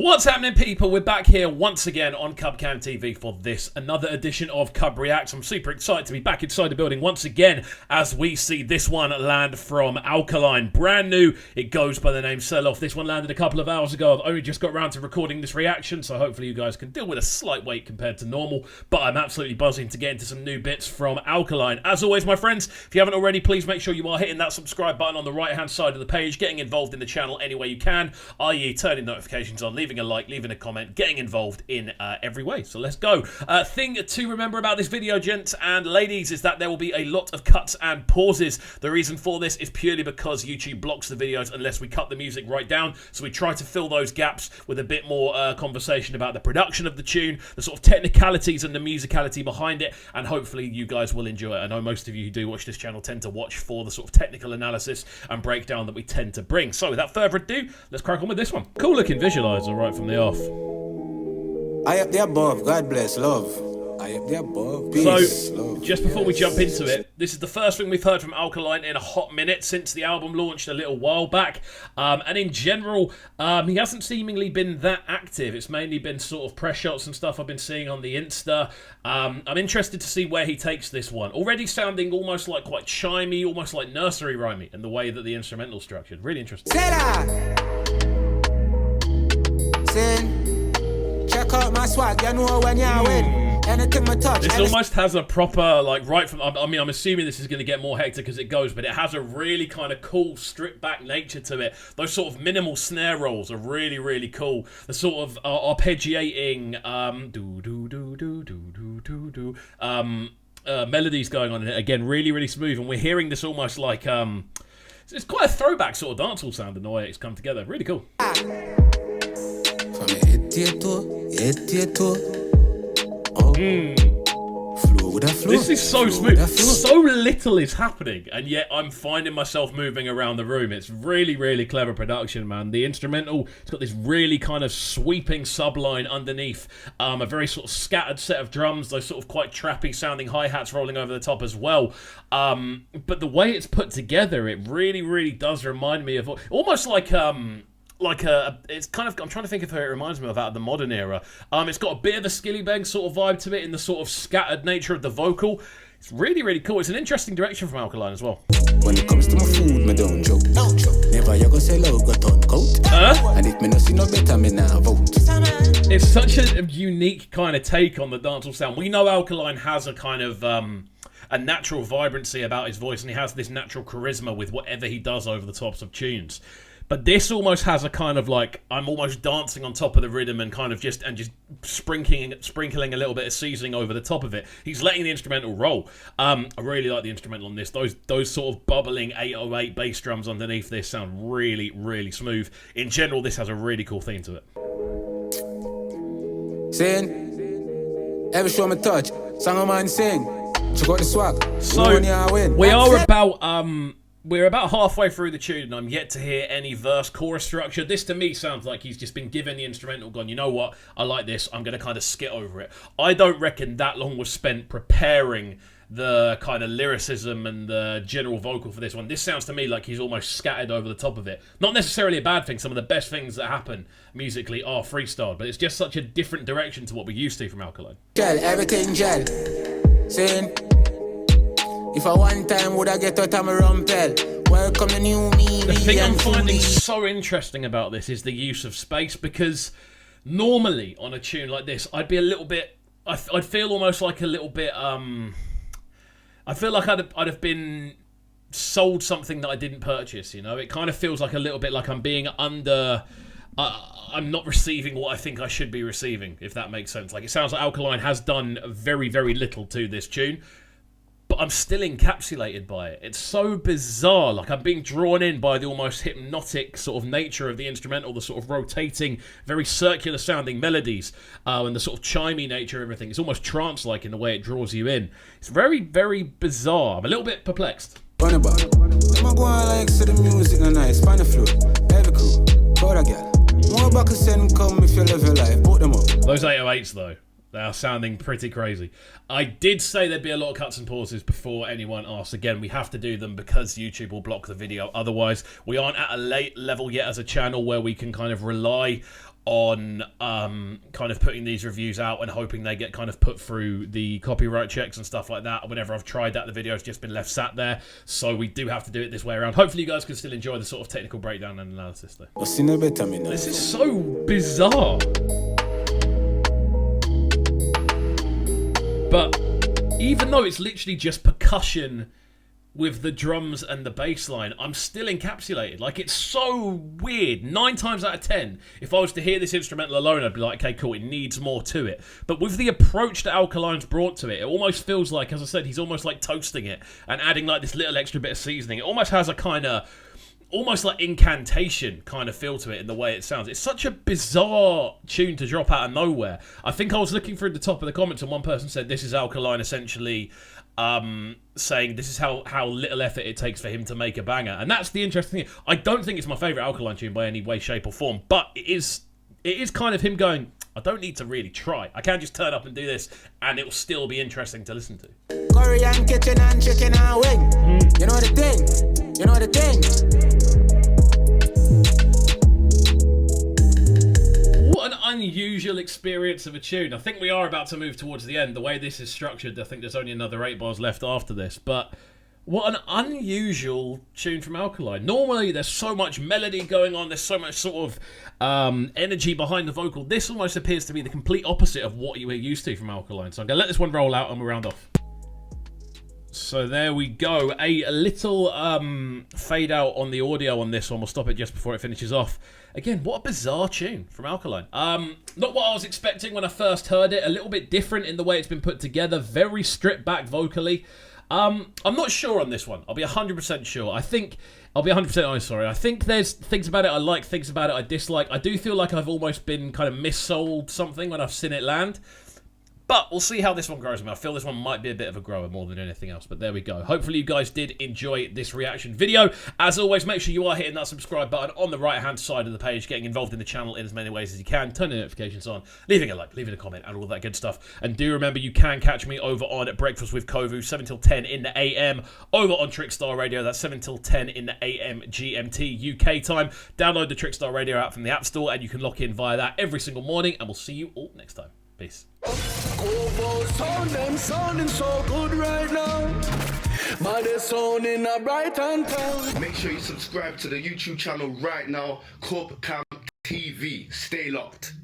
What's happening, people? We're back here once again on CubCamTV for this, another edition of CubReacts. I'm super excited to be back inside the building once again as we see this one land from Alkaline. Brand new, it goes by the name Sell Off. This one landed a couple of hours ago. I've only just got around to recording this reaction, so hopefully you guys can deal with a slight wait compared to normal. But I'm absolutely buzzing to get into some new bits from Alkaline. As always, my friends, if you haven't already, please make sure you are hitting that subscribe button on the right-hand side of the page, getting involved in the channel any way you can, i.e. turning notifications on, leaving a like, leaving a comment, getting involved in every way. So let's go. Thing to remember about this video, gents and ladies, is that there will be a lot of cuts and pauses. The reason for this is purely because YouTube blocks the videos unless we cut the music right down. So we try to fill those gaps with a bit more conversation about the production of the tune, the sort of technicalities and the musicality behind it, and hopefully you guys will enjoy it. I know most of you who do watch this channel tend to watch for the sort of technical analysis and breakdown that we tend to bring. So without further ado, let's crack on with this one. Cool looking visualizer right from the off. I up the above, God bless, love. I up the above, peace, so, love. just before we jump into it, this is the first thing we've heard from Alkaline in a hot minute since the album launched a little while back. And in general, he hasn't seemingly been that active. It's mainly been sort of press shots and stuff I've been seeing on the Insta. I'm interested to see where he takes this one. Already sounding almost like quite chimey, almost like nursery rhymey in the way that the instrumental's structured. Really interesting. Check out my swag, you know when you win. Anything I touch. This almost has a proper, like, right from, I mean, I'm assuming this is going to get more hectic as it goes, but it has a really kind of cool, stripped back nature to it. Those sort of minimal snare rolls are really, really cool. The sort of arpeggiating, melodies going on in it. Again, really, really smooth. And we're hearing this almost like, it's quite a throwback sort of dancehall sound in the way it's come together. Really cool. This is so smooth. So little is happening, and yet I'm finding myself moving around the room. It's really, really clever production, man. The instrumental, it's got this really kind of sweeping subline underneath, a very sort of scattered set of drums, those sort of quite trappy sounding hi-hats rolling over the top as well. But the way it's put together, it really, really does remind me of almost like it's kind of, I'm trying to think of who it reminds me of out of the modern era. It's got a bit of a Skillibeng sort of vibe to it in the sort of scattered nature of the vocal. It's really, really cool. It's an interesting direction from Alkaline as well. When it comes to my food, me don't joke. Never you go say love got on coat. And if me no see no better, me now vote. It's such a unique kind of take on the dancehall sound. We know Alkaline has a kind of a natural vibrancy about his voice, and he has this natural charisma with whatever he does over the tops of tunes. But this almost has a kind of like, I'm almost dancing on top of the rhythm and kind of just sprinkling a little bit of seasoning over the top of it. He's letting the instrumental roll. I really like the instrumental on this. Those sort of bubbling 808 bass drums underneath this sound really, really smooth. In general, this has a really cool theme to it. Sing, every show me touch, song of mine sing. Check out the swag. So we're about halfway through the tune and I'm yet to hear any verse-chorus structure. This to me sounds like he's just been given the instrumental, gone, you know what, I like this, I'm going to kind of skit over it. I don't reckon that long was spent preparing the kind of lyricism and the general vocal for this one. This sounds to me like he's almost scattered over the top of it. Not necessarily a bad thing. Some of the best things that happen musically are freestyled, but it's just such a different direction to what we're used to from Alkaline. Gel, everything gel. Saying, if I one time would I get out of my rumpel, welcome the new me. The thing I'm finding so interesting about this is the use of space, because normally on a tune like this, I'd be a little bit, I'd feel almost like a little bit, I feel like I'd have been sold something that I didn't purchase, you know? It kind of feels like a little bit like I'm being under, I'm not receiving what I think I should be receiving, if that makes sense. Like, it sounds like Alkaline has done very, very little to this tune, but I'm still encapsulated by it. It's so bizarre. Like, I'm being drawn in by the almost hypnotic sort of nature of the instrumental, the sort of rotating, very circular sounding melodies, and the sort of chimey nature of everything. It's almost trance-like in the way it draws you in. It's very, very bizarre. I'm a little bit perplexed. I'm going like to the music and nice, find the flow, every crew, call a girl. More buckets and come if you live your life, put them up. Those 808s though. They are sounding pretty crazy. I did say there'd be a lot of cuts and pauses before anyone asks. Again, we have to do them because YouTube will block the video. Otherwise, we aren't at a late level yet as a channel where we can kind of rely on kind of putting these reviews out and hoping they get kind of put through the copyright checks and stuff like that. Whenever I've tried that, the video's just been left sat there. So we do have to do it this way around. Hopefully you guys can still enjoy the sort of technical breakdown and analysis though. This is so bizarre. But even though it's literally just percussion with the drums and the bass line, I'm still encapsulated. Like, it's so weird. 9 times out of 10, if I was to hear this instrumental alone, I'd be like, okay, cool, it needs more to it. But with the approach that Alkaline's brought to it, it almost feels like, as I said, he's almost like toasting it and adding like this little extra bit of seasoning. It almost has a kind of, almost like incantation kind of feel to it in the way it sounds. It's such a bizarre tune to drop out of nowhere. I think I was looking through the top of the comments and one person said this is Alkaline essentially saying this is how little effort it takes for him to make a banger. And that's the interesting thing. I don't think it's my favourite Alkaline tune by any way, shape or form, but it is kind of him going, I don't need to really try. I can just turn up and do this and it will still be interesting to listen to. Korean kitchen and chicken and wing. You know the thing. You know the thing. What an unusual experience of a tune. I think we are about to move towards the end. The way this is structured, I think there's only another 8 bars left after this. But what an unusual tune from Alkaline. Normally, there's so much melody going on. There's so much sort of energy behind the vocal. This almost appears to be the complete opposite of what you were used to from Alkaline. So I'm going to let this one roll out and we'll round off. So there we go. A little fade out on the audio on this one. We'll stop it just before it finishes off. Again, what a bizarre tune from Alkaline. Not what I was expecting when I first heard it. A little bit different in the way it's been put together. Very stripped back vocally. I'm not sure on this one. I'll be 100% sure. I'll be 100% honest, sorry. I think there's things about it I like, things about it I dislike. I do feel like I've almost been kind of missold something when I've seen it land. But we'll see how this one grows. I mean, I feel this one might be a bit of a grower more than anything else. But there we go. Hopefully you guys did enjoy this reaction video. As always, make sure you are hitting that subscribe button on the right-hand side of the page, getting involved in the channel in as many ways as you can, turning notifications on, leaving a like, leaving a comment, and all that good stuff. And do remember, you can catch me over on Breakfast with Kovu, 7 till 10 in the AM, over on Trickstar Radio. That's 7 till 10 in the AM GMT UK time. Download the Trickstar Radio app from the App Store, and you can lock in via that every single morning. And we'll see you all next time. Peace. Sounding so good right now. Man, they're sounding a bright and town. Make sure you subscribe to the YouTube channel right now, CubCamTV. Stay locked.